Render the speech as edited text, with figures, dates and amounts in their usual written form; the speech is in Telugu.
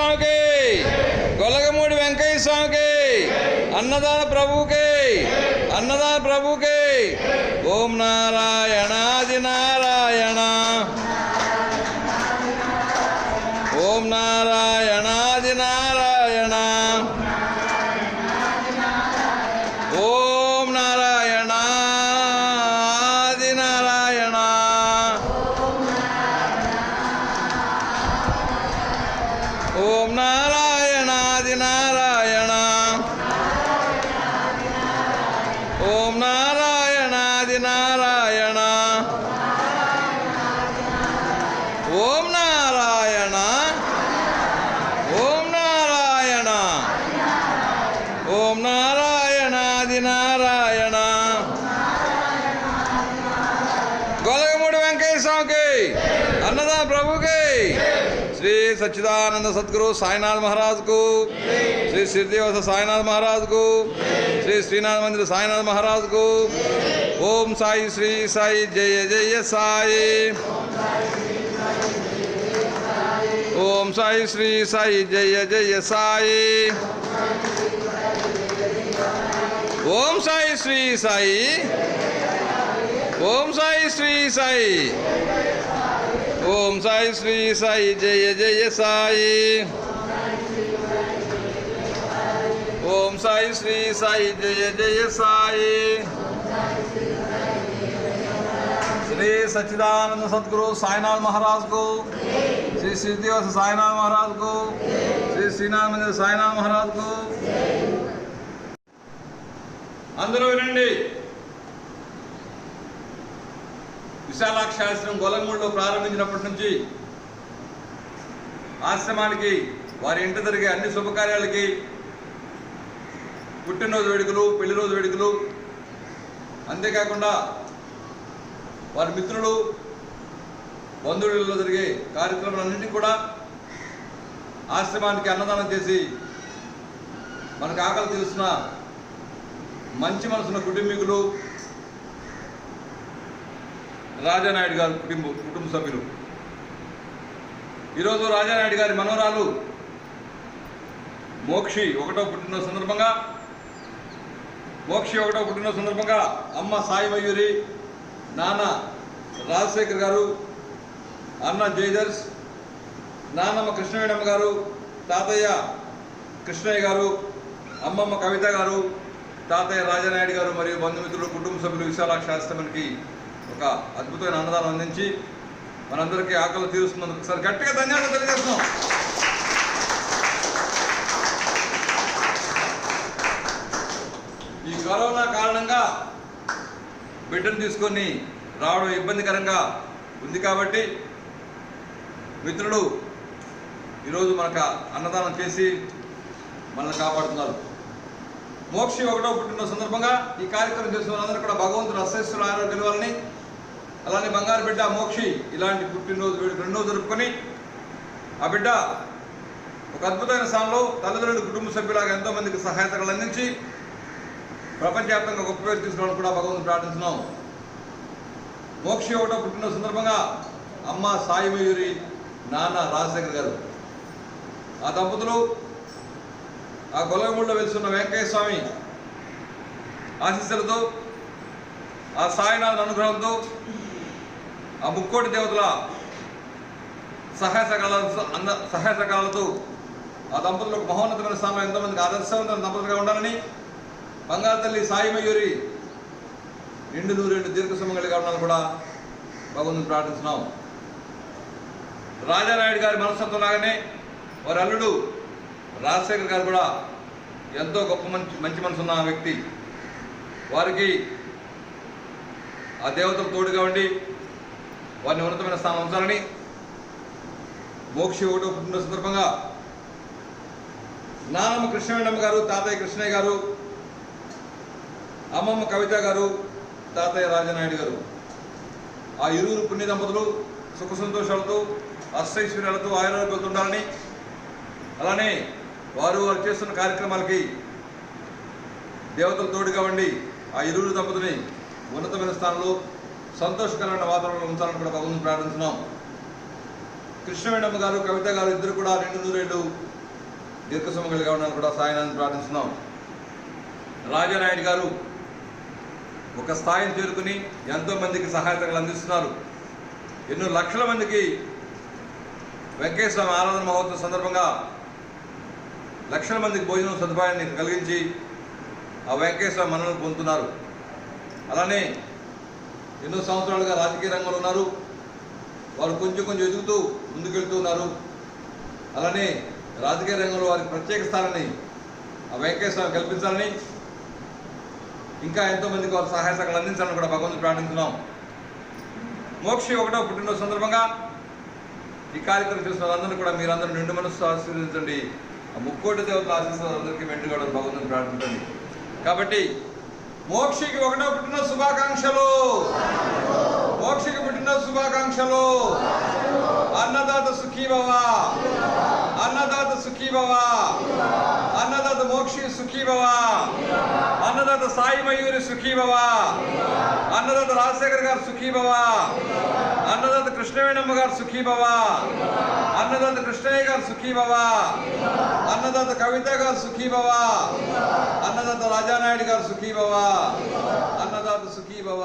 స్వామికి, గొలగమూడి వెంకయ్య స్వామికి, అన్నదాన ప్రభువుకి, అన్నదాన ప్రభువుకి. ఓం నారాయణాది నారాయణ, ఓం నారాయణాది నారాయణ, ఓం నారాయణాది నారాయణ, ఓం నారాయణాది నారాయణ, ఓం నారాయణాది నారాయణ, ఓం నారాయణ, ఓం నారాయణ, ఓం నారాయణాది నారాయణ. గొలగమూడి వెంకయ్య స్వామికి, అన్నదాన ప్రభుకి, శ్రీ సచ్చిదానంద సద్గురు సాయినాథ్ మహారాజ్కు, శ్రీ సిద్ధివస సాయినాథ్ మహారాజ్కు, శ్రీ శ్రీనాథ్ మందిర సాయినాథ్ మహారాజ్కు. ఓం సాయి శ్రీ సాయి జయ జయ సాయి, ఓం సాయి శ్రీ సాయి జయ జయ సాయి, ఓం సాయి శ్రీ సాయి, ఓం సాయి శ్రీ సాయి, ఓం సాయి శ్రీ సాయి జయ జయ సాయి, ఓం సాయి శ్రీ సాయి జయ జయ సాయి. శ్రీ సచ్చిదానంద సద్గురు సాయినాథ్ మహారాజ్కు, శ్రీ సిద్ధివస సాయినాథ్ మహారాజ్కు, శ్రీ శ్రీనాథ్ మందిర సాయినాథ్ మహారాజ్కు. అందరూ వినండి. విశాలాక్షి ఆశ్రమం గొలగమూడిలో ప్రారంభించినప్పటి నుంచి ఆశ్రమానికి, వారి ఇంటి జరిగే అన్ని శుభకార్యాలకి, పుట్టినరోజు వేడుకలు, పెళ్లిరోజు వేడుకలు, అంతేకాకుండా వారి మిత్రులు బంధువులలో జరిగే కార్యక్రమాలన్నింటినీ కూడా ఆశ్రమానికి అన్నదానం చేసి మనకు ఆకలి తీరుస్తున్న మంచి మనసున్న కుటుంబీకులు రాజానాయుడు గారు కుటుంబ సభ్యులు. ఈరోజు రాజానాయుడు గారి మనవరాలు మోక్షి 1వ పుట్టినరోజు సందర్భంగా అమ్మ సాయి మయూరి, నాన్న రాజశేఖర్ గారు, అన్న జయదర్శ్, నాన్నమ్మ కృష్ణవేణమ్మ గారు, తాతయ్య కృష్ణయ్య గారు, అమ్మమ్మ కవిత గారు, తాతయ్య రాజానాయుడు గారు మరియు బంధుమిత్రులు, కుటుంబ సభ్యులు విశాలాక్షి ఆశ్రమానికి ఒక అద్భుతమైన అన్నదానం అందించి మనందరికీ ఆకలి తీరుస్తున్నందుకు ఒకసారి గట్టిగా ధన్యవాదాలు తెలియజేస్తున్నాం. ఈ కరోనా కారణంగా బిడ్డను తీసుకొని రావడం ఇబ్బందికరంగా ఉంది కాబట్టి మిత్రులు ఈరోజు మనకు అన్నదానం చేసి మనల్ని కాపాడుతున్నారు. మోక్షి 1వ పుట్టినరోజు సందర్భంగా ఈ కార్యక్రమం చేసిన వాళ్ళందరూ కూడా భగవంతుడు అశేశ్వర ఆరోగ్యం గెలవాలని, అలానే బంగారు బిడ్డ మోక్షి ఇలాంటి పుట్టినరోజు వేడుక రెండో జరుపుకొని ఆ బిడ్డ ఒక అద్భుతమైన స్థానంలో తల్లిదండ్రులు, కుటుంబ సభ్యులాగా ఎంతోమందికి సహాయతలు అందించి ప్రపంచవ్యాప్తంగా గొప్ప పేరు తీసుకోవాలని కూడా భగవంతుడు ప్రార్థిస్తున్నాం. మోక్షి 1వ పుట్టినరోజు సందర్భంగా అమ్మ సాయి మయూరి, నాన్న రాజశేఖర్ గారు, ఆ దంపతులు ఆ గొలగమూడిలో వెలుస్తున్న వెంకయ్య స్వామి ఆశీస్సులతో, ఆ సాయినాథ్ అనుగ్రహంతో, ఆ ముక్కోటి దేవతల సహాయ సహకారాలతో ఆ దంపతులకు మహోన్నతమైన స్థానంలో ఎంతోమందికి ఆదర్శవంతమైన దంపతులుగా ఉండాలని, బంగారు తల్లి సాయి మయూరి నిండు నూరేళ్ళు దీర్ఘ సుమంగళిగా ఉండాలని కూడా భగవంతుని ప్రార్థిస్తున్నాం. రాజానాయుడు గారి మనస్తత్వం లాగానే వారి అల్లుడు రాజశేఖర్ గారు కూడా ఎంతో గొప్ప మంచి మనసు ఉన్న వ్యక్తి. వారికి ఆ దేవతలు తోడుగా ఉండి వారిని ఉన్నతమైన స్థానం ఉంచాలని మోక్షి 1వ పుట్టినరోజు సందర్భంగా నానమ్మ కృష్ణవేణమ్మ గారు, తాతయ్య కృష్ణయ్య గారు, అమ్మమ్మ కవిత గారు, తాతయ్య రాజానాయుడు గారు, ఆ ఇరువురు పుణ్య దంపతులు సుఖ సంతోషాలతో, అష్టైశ్వర్యాలతో, ఆయురారోగ్యాలతో ఉండాలని, అలానే వారు చేస్తున్న కార్యక్రమాలకి దేవతలు తోడుగా ఉండి ఆ ఇరువురు దంపతుని ఉన్నతమైన స్థానంలో సంతోషకరమైన వాతావరణంలో ఉంచాలని కూడా భగవంతుని ప్రార్థిస్తున్నాం. కృష్ణవేణమ్మ గారు, కవిత గారు ఇద్దరు కూడా 2 నూరేళ్ళు దీర్ఘ సుమంగళిగా ఉండాలని కూడా సాయినాథ్ ప్రార్థిస్తున్నాం. రాజానాయుడు గారు ఒక స్థాయిని చేరుకుని ఎంతోమందికి సహాయతలు అందిస్తున్నారు. ఎన్నో లక్షల మందికి వెంకటేశ్వర ఆరాధన మహోత్సవం సందర్భంగా లక్షల మందికి భోజనం సదుపాయాన్ని కలిగించి ఆ వెంకటేశ్వర మన్ననలు పొందుతున్నారు. అలానే ఎన్నో సంవత్సరాలుగా రాజకీయ రంగంలో ఉన్నారు. వారు కొంచెం ఎదుగుతూ ముందుకెళ్తున్నారు. అలానే రాజకీయ రంగంలో వారికి ప్రత్యేక స్థానాన్ని ఆ వెంకటేశ్వర కల్పించాలని, ఇంకా ఎంతోమందికి వారు సహాయ సహకారాలు అందించాలని కూడా భగవంతుడు ప్రార్థిస్తున్నాం. మోక్షి 1వ పుట్టినరోజు సందర్భంగా ఈ కార్యక్రమం చేసిన వాళ్ళందరూ కూడా మీరందరూ నిండు మనసు ఆశీర్వదించండి. ఆ 3 దేవతల ఆశీస్సులు అందరికీ మెండుగా భగవంతుని ప్రార్థించండి. కాబట్టి మోక్షికి 1వ పుట్టినరోజు శుభాకాంక్షలు. మోక్షికి పుట్టినరోజు శుభాకాంక్షలు. అన్నదాత సుఖీ భవ, అన్నదాత సుఖీ భవ, అన్నదాత మోక్షి సుఖీ భవ, అన్నదాత సాయి మయూరి సుఖీ భవ, అన్నదాత రాజశేఖర్ గారు సుఖీ భవ, అన్నదాత కృష్ణవేణమ్మ గారు సుఖీ భవ, అన్నదాత కృష్ణయ్య గారు సుఖీ భవ, అన్నదాత కవిత గారు సుఖీ భవ, అన్నదాత రాజానాయుడు గారు సుఖీ భవ, అన్నదాత సుఖీ భవ.